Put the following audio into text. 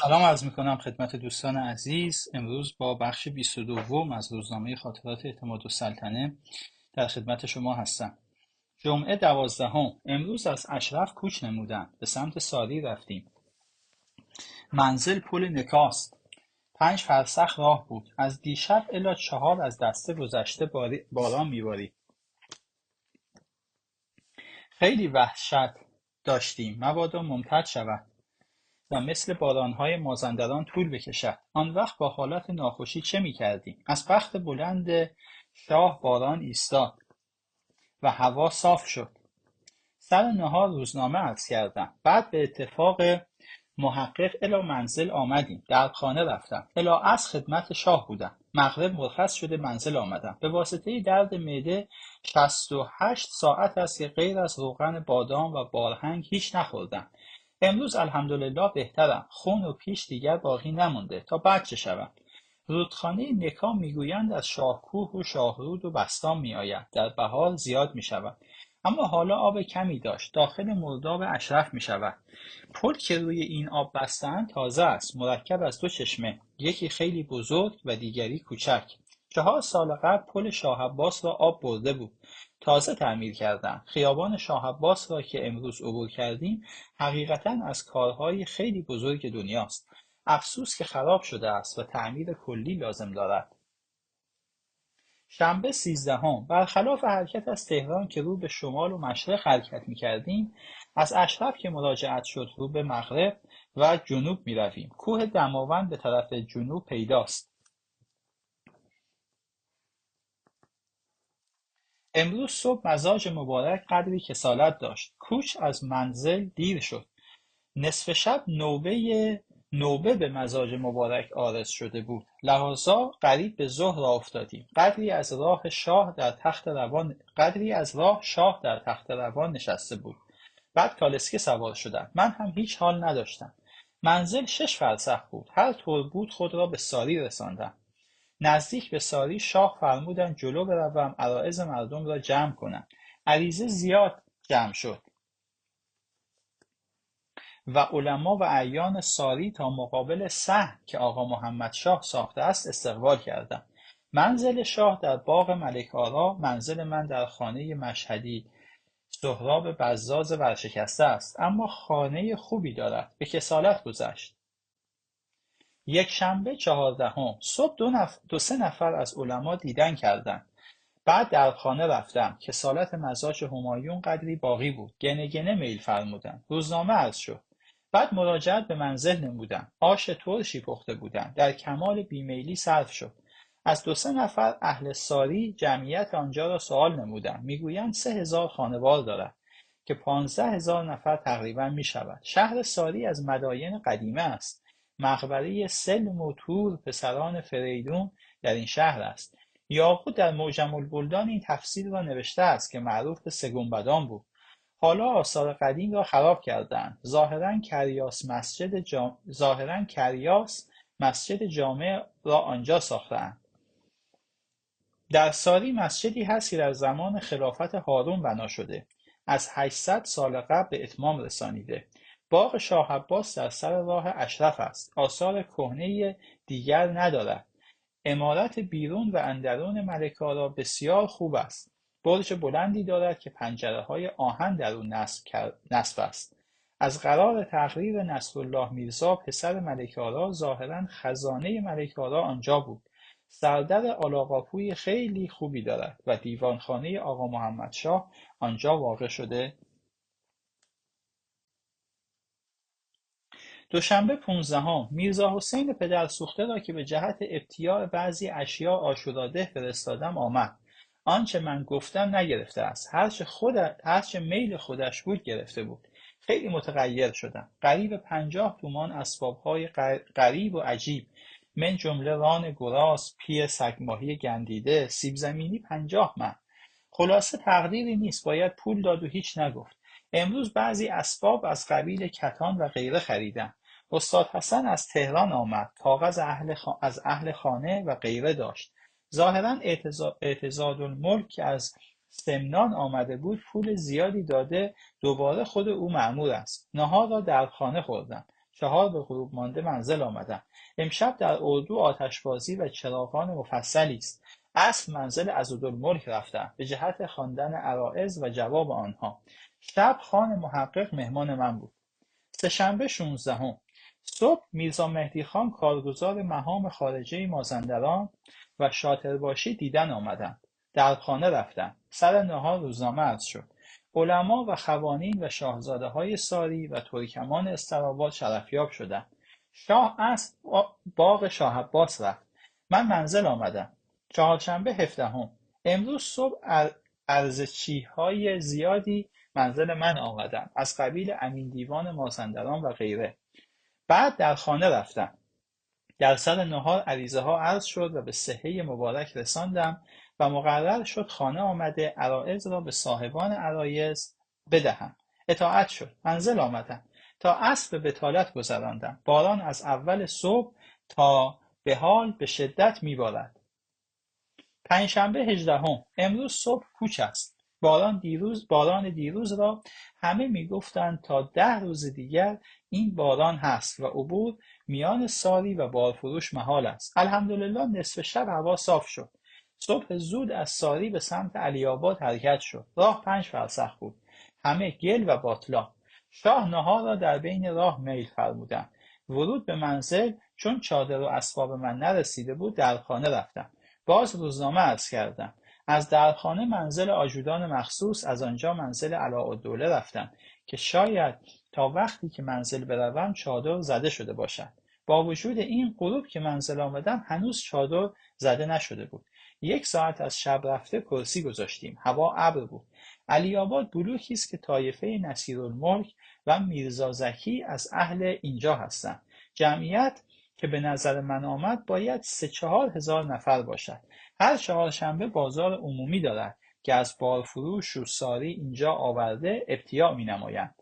سلام عرض میکنم خدمت دوستان عزیز. امروز با بخش 22 از روزنامه خاطرات اعتمادالسلطنه در خدمت شما هستم. جمعه 12. امروز از اشرف کوچ نمودند. به سمت ساری رفتیم. منزل پل نکاست. 5 فرسخ راه بود. از دیشب الی 4 از دسته گذشته باران میبارید. خیلی وحشت داشتیم مبادا ممتد شود و مثل بارانهای مازندران طول بکشد. آن وقت با حالت ناخوشی چه میکردیم؟ از بخت بلند شاه باران ایستاد و هوا صاف شد. سر نهار روزنامه عرض کردم. بعد به اتفاق محقق الی منزل آمدیم. در خانه رفتم. الی عصر خدمت شاه بودم. مغرب مرخص شده منزل آمدم. به واسطه درد معده 68 ساعت است که غیر از روغن بادام و بارهنگ هیچ نخوردم. امروز الحمدلله بهترم. خون و پیش دیگر باقی نمانده. تا بعد چه شود؟ رودخانه نکا میگویند از شاهکوه و شاهرود و بستان میآید. در بهار زیاد میشود. اما حالا آب کمی داشت. داخل مرداب اشرف میشود. پل که روی این آب بسته‌اند تازه است. مرکب از 2 چشمه. یکی خیلی بزرگ و دیگری کوچک. 4 سال قبل پل شاه عباس را آب برده بود. تازه تعمیر کردند. خیابان شاه عباس را که امروز عبور کردیم حقیقتاً از کارهای خیلی بزرگ دنیاست. افسوس که خراب شده است و تعمیر کلی لازم دارد. شنبه 13. برخلاف حرکت از تهران که رو به شمال و مشرق حرکت می‌کردیم، از اشرف که مراجعت شد رو به مغرب و جنوب می‌رویم. کوه دماوند به طرف جنوب پیداست. امروز صبح مزاج مبارک قدری کسالت داشت. کوچ از منزل دیر شد. نصف شب نوبه به مزاج مبارک عارض شده بود. لحاظا قریب به ظهر راه افتادیم. قدری از راه شاه در تخت روان نشسته بود. بعد کالسکه سوار شدم. من هم هیچ حال نداشتم. منزل 6 فرسخ بود. هر طور بود خود را به ساری رساندم. نزدیک به ساری شاه فرمودند جلو بروم عرایض مردم را جمع کنم. عریضه زیاد جمع شد و علما و اعیان ساری تا مقابل صحن که آقا محمد شاه ساخته است استقبال کردند. منزل شاه در باغ ملک آرا، منزل من در خانه مشهدی سهراب بزاز ورشکسته است، اما خانه خوبی دارد. به کسالت گذشت. یکشنبه 14. صبح دو سه نفر از علما دیدن کردند. بعد در خانه رفتم. کسالت مزاج همایون قدری باقی بود. گنه گنه میل فرمودند. روزنامه عرض شد. بعد مراجعت به منزل نمودم. آش ترشی پخته بودند. در کمال بیمیلی صرف شد. از 2 3 نفر اهل ساری جمعیت آنجا را سؤال نمودم. میگویند 3000 خانوار دارد که 15,000 نفر تقریبا میشود. شهر ساری از مداین قدیمه است. مقبره سلم و تور پسران فریدون در این شهر است. یاقوت در معجم البلدان این تفسیر را نوشته است که معروف به سه گنبدان بود. حالا آثار قدیم را خراب کردند. ظاهرا کریاس مسجد جامع را آنجا ساختند. در ساری مسجدی هست که در زمان خلافت هارون بنا شده. از 800 سال قبل به اتمام رسانیده. باغ شاه عباس در سر راه اشرف است. آثار کهنه دیگر ندارد. عمارت بیرون و اندرون ملکه آرا بسیار خوب است. برج بلندی دارد که پنجره‌های آهن در او نصب است. از قرار تقریر نصرالله میرزا پسر ملکه آرا ظاهراً خزانه ملکه آرا آنجا بود. سردر آلاقاپوی خیلی خوبی دارد و دیوانخانه آقا محمد شاه آنجا واقع شده. دوشنبه 15. میرزا حسین پدرسوخته را که به جهت ابتیاع بعضی اشیاء عاشوراده فرستادم آمد. آنچه من گفتم نگرفته است. هرچه میل خودش بود گرفته بود. خیلی متغیر شدم. قریب 50 تومان اسبابهای غریب و عجیب، من جمله ران گراز، پی سگماهی گندیده، سیب زمینی 50 من. خلاصه تقدیری نیست. باید پول داد و هیچ نگفت. امروز بعضی اسباب از قبیل کتان و غیره خریدم. استاد حسن از تهران آمد. کاغذ از اهل خانه و غیره داشت. ظاهرا اعتضادالملک که از سمنان آمده بود پول زیادی داده. دوباره خود او مأمور است. نهار را در خانه خوردم. 4 به غروب مانده منزل آمدم. امشب در اردو آتشبازی و چراغان مفصلی است. عصر منزل عضدالملک رفتم به جهت خواندن عرایض و جواب آنها. شب خان محقق مهمان من بود. سه‌شنبه 16 صبح میرزا مهدی خان کارگزار مهام خارجه مازندران و شاطرباشی دیدن آمدند. در خانه رفتم. سر نهار روزنامه عرض شد. علما و خوانین و شاهزاده های ساری و ترکمان استراباد شرفیاب شدند. شاه اسب باغ شاه عباس رفت. من منزل آمدم. چهارشنبه 17 امروز صبح ارزچیهای زیادی منزل من آمدند از قبیل امین دیوان مازندران و غیره. بعد در خانه رفتم. در سر نهار عریضه ها عرض شد و به صحه مبارک رساندم و مقرر شد خانه آمده عرایض را به صاحبان عرایض بدهم. اطاعت شد. منزل آمدم. تا عصر به بطالت گذراندم. باران از اول صبح تا به حال به شدت میبارد. پنجشنبه 18 امروز صبح کوچ است. باران دیروز را همه میگفتند تا 10 روز دیگر این باران هست و عبور میان ساری و بارفروش محال است. الحمدلله نصف شب هوا صاف شد. صبح زود از ساری به سمت علی‌آباد حرکت شد. راه 5 فرسخ بود. همه گل و باطلا. شاه نهار را در بین راه میل فرمودند. ورود به منزل چون چادر و اسباب من نرسیده بود در خانه رفتم. باز روزنامه عرض کردم. از درخانه منزل آژودان مخصوص، از آنجا منزل علاءالدوله رفتم که شاید تا وقتی که منزل بروم چادر زده شده باشد. با وجود این غروب که منزل آمدم هنوز چادر زده نشده بود. 1 ساعت از شب رفته کرسی گذاشتیم. هوا ابر بود. علی‌آباد بلوکی است که طایفه نصیرالملک و میرزا زکی از اهل اینجا هستند. جمعیت که به نظر من آمد باید 3-4 هزار نفر باشد. هر چهارشنبه بازار عمومی دارد که از بارفروش و ساری اینجا آورده ابتیاع می نمایند.